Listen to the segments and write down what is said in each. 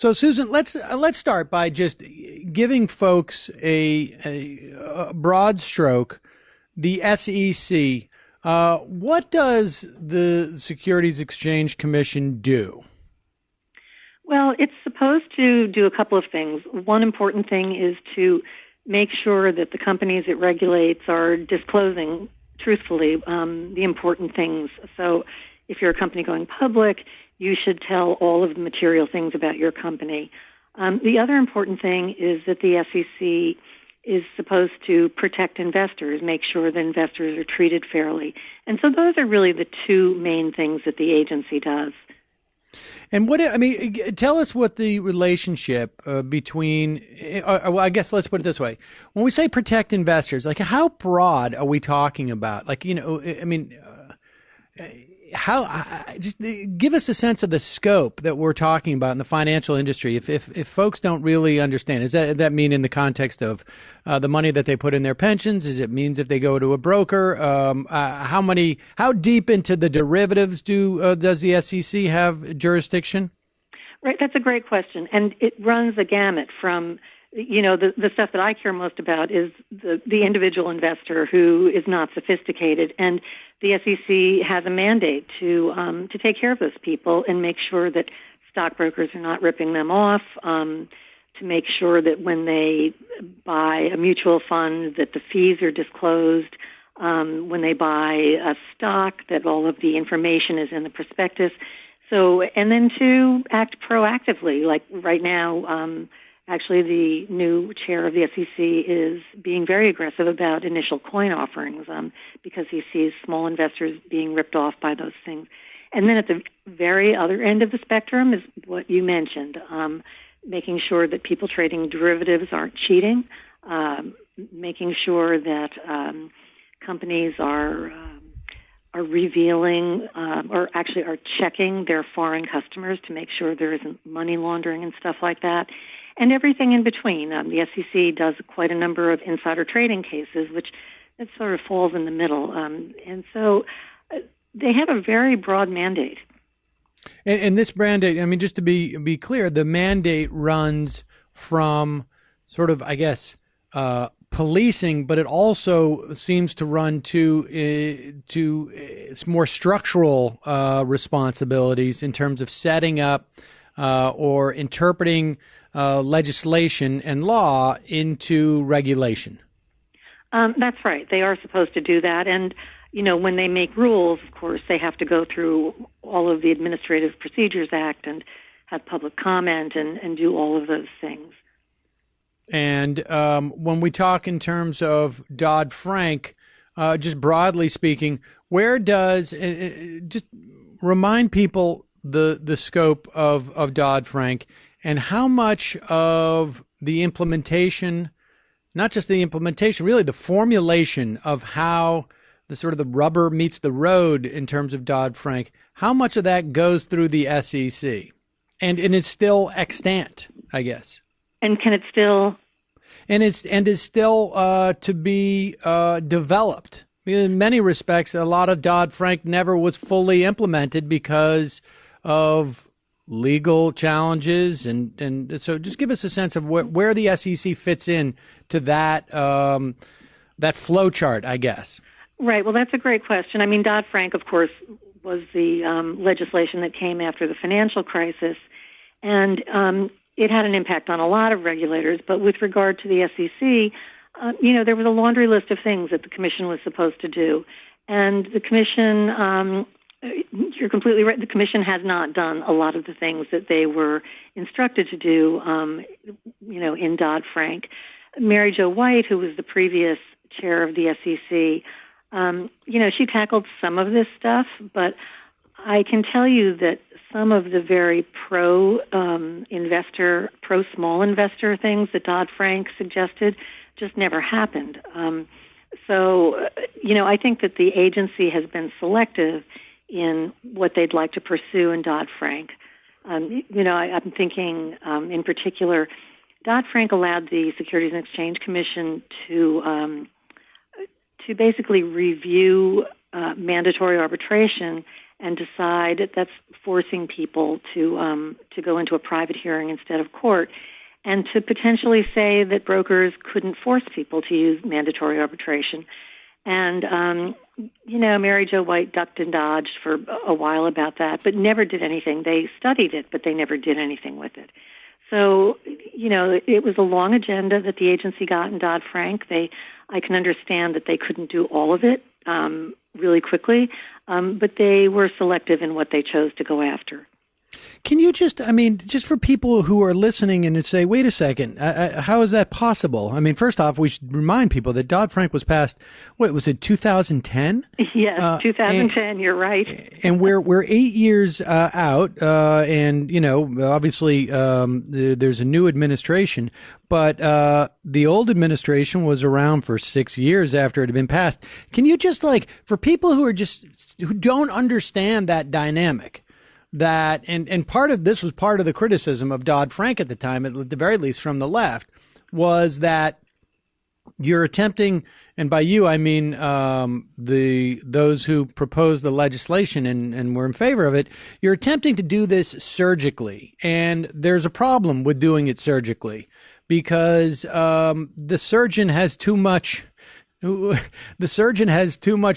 So, Susan, let's start by just giving folks a broad stroke. The SEC. What does the Securities Exchange Commission do? Well, it's supposed to do a couple of things. One important thing is to make sure that the companies it regulates are disclosing truthfully the important things. So if you're a company going public, you should tell all of the material things about your company. The other important thing is that the SEC is supposed to protect investors, make sure that investors are treated fairly. And so those are really the two main things that the agency does. And tell us what the relationship between, well, I guess let's put it this way. When we say protect investors, like how broad are we talking about? Like, just give us a sense of the scope that we're talking about in the financial industry. If folks don't really understand, does that mean in the context of the money that they put in their pensions? Does it mean if they go to a broker? How deep into the derivatives does the SEC have jurisdiction? Right, that's a great question, and it runs a gamut from. The stuff that I care most about is the individual investor who is not sophisticated, and the SEC has a mandate to take care of those people and make sure that stockbrokers are not ripping them off, to make sure that when they buy a mutual fund that the fees are disclosed, when they buy a stock that all of the information is in the prospectus. So, and then to act proactively, like right now. Actually, the new chair of the SEC is being very aggressive about initial coin offerings because he sees small investors being ripped off by those things. And then at the very other end of the spectrum is what you mentioned, making sure that people trading derivatives aren't cheating, making sure that companies are revealing or actually are checking their foreign customers to make sure there isn't money laundering and stuff like that. And everything in between. The SEC does quite a number of insider trading cases, which it sort of falls in the middle. And so they have a very broad mandate. And this mandate, just to be clear, the mandate runs from sort of, I guess, policing, but it also seems to run to more structural responsibilities in terms of setting up or interpreting legislation and law into regulation. That's right. They are supposed to do that. And, when they make rules, of course, they have to go through all of the Administrative Procedures Act and have public comment and do all of those things. And when we talk in terms of DoddFrank, just broadly speaking, where does just remind people the scope of DoddFrank and how much of the implementation, not just the implementation, really the formulation of how the sort of the rubber meets the road in terms of Dodd-Frank, how much of that goes through the SEC and is still extant, I guess. And can it still? And is still to be developed. In many respects, a lot of Dodd-Frank never was fully implemented because of legal challenges, and so just give us a sense of where the SEC fits in to that flow chart, I guess. Right. Well, that's a great question. Dodd-Frank, of course, was the legislation that came after the financial crisis, and it had an impact on a lot of regulators. But with regard to the SEC, there was a laundry list of things that the Commission was supposed to do, and the Commission. You're completely right. The Commission has not done a lot of the things that they were instructed to do, in Dodd-Frank. Mary Jo White, who was the previous chair of the SEC, she tackled some of this stuff, but I can tell you that some of the very pro-small investor things that Dodd-Frank suggested just never happened. So I think that the agency has been selective in what they'd like to pursue in Dodd-Frank. I'm thinking in particular, Dodd-Frank allowed the Securities and Exchange Commission to basically review mandatory arbitration and decide that's forcing people to go into a private hearing instead of court, and to potentially say that brokers couldn't force people to use mandatory arbitration. And, Mary Jo White ducked and dodged for a while about that, but never did anything. They studied it, but they never did anything with it. So, it was a long agenda that the agency got in DoddFrank. I can understand that they couldn't do all of it really quickly, but they were selective in what they chose to go after. Can you just for people who are listening and say, wait a second, how is that possible? I mean, first off, we should remind people that Dodd-Frank was passed, what was it, 2010? Yes, 2010, you're right. And we're 8 years out, and, obviously there's a new administration, but the old administration was around for 6 years after it had been passed. Can you just, for people who don't understand that dynamic, that and part of this was part of the criticism of Dodd-Frank at the time, at the very least from the left, was that you're attempting, and by you I mean those who proposed the legislation and were in favor of it, you're attempting to do this surgically, and there's a problem with doing it surgically because the surgeon has too much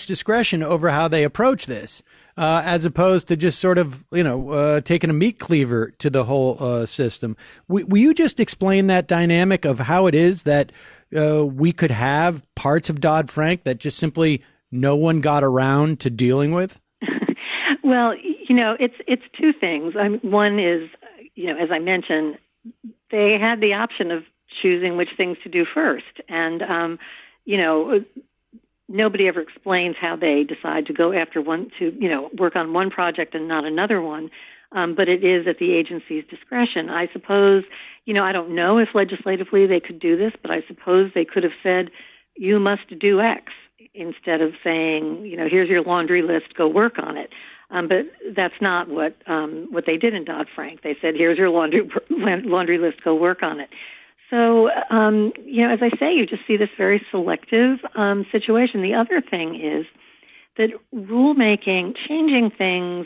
discretion over how they approach this. As opposed to just sort of, taking a meat cleaver to the whole system. Will you just explain that dynamic of how it is that we could have parts of Dodd-Frank that just simply no one got around to dealing with? Well, it's two things. One is, as I mentioned, they had the option of choosing which things to do first. And, nobody ever explains how they decide to go after one, to, work on one project and not another one. But it is at the agency's discretion. I suppose, I don't know if legislatively they could do this, but I suppose they could have said, you must do X, instead of saying, here's your laundry list, go work on it. But that's not what they did in Dodd-Frank. They said, here's your laundry list, go work on it. So, as I say, you just see this very selective situation. The other thing is that rulemaking, changing things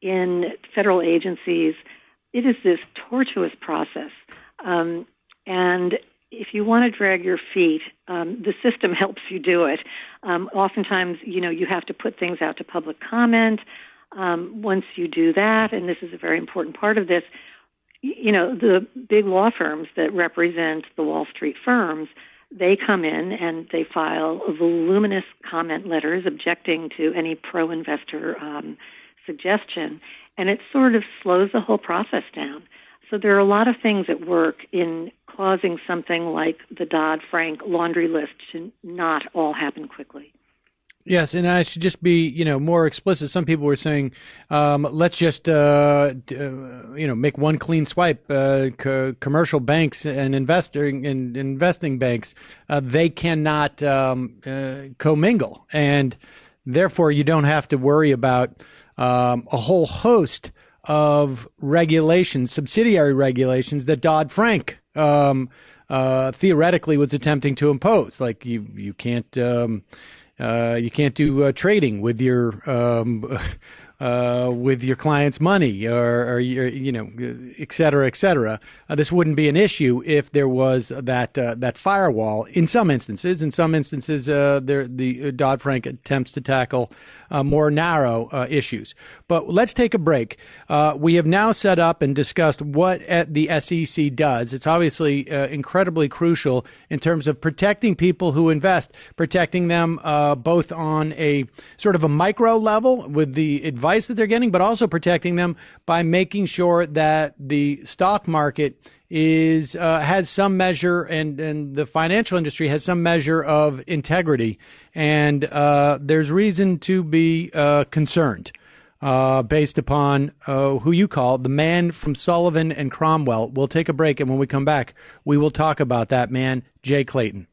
in federal agencies, it is this tortuous process. And if you want to drag your feet, the system helps you do it. Oftentimes, you have to put things out to public comment. Once you do that, and this is a very important part of this, the big law firms that represent the Wall Street firms, they come in and they file voluminous comment letters objecting to any pro-investor suggestion, and it sort of slows the whole process down. So there are a lot of things at work in causing something like the Dodd-Frank laundry list to not all happen quickly. Yes, and I should just be, more explicit. Some people were saying, let's just, make one clean swipe. Commercial banks and investing banks, they cannot commingle, and therefore you don't have to worry about a whole host of regulations, subsidiary regulations that Dodd-Frank theoretically was attempting to impose. Like you can't do trading with your client's money, or et cetera, et cetera. This wouldn't be an issue if there was that firewall. In some instances, the Dodd-Frank attempts to tackle more narrow issues. But let's take a break. We have now set up and discussed what the SEC does. It's obviously incredibly crucial in terms of protecting people who invest, protecting them both on a sort of a micro level with the advice that they're getting, but also protecting them by making sure that the stock market has some measure, and the financial industry has some measure of integrity. And there's reason to be concerned based upon who you call the man from Sullivan and Cromwell. We'll take a break, and when we come back, we will talk about that man, Jay Clayton.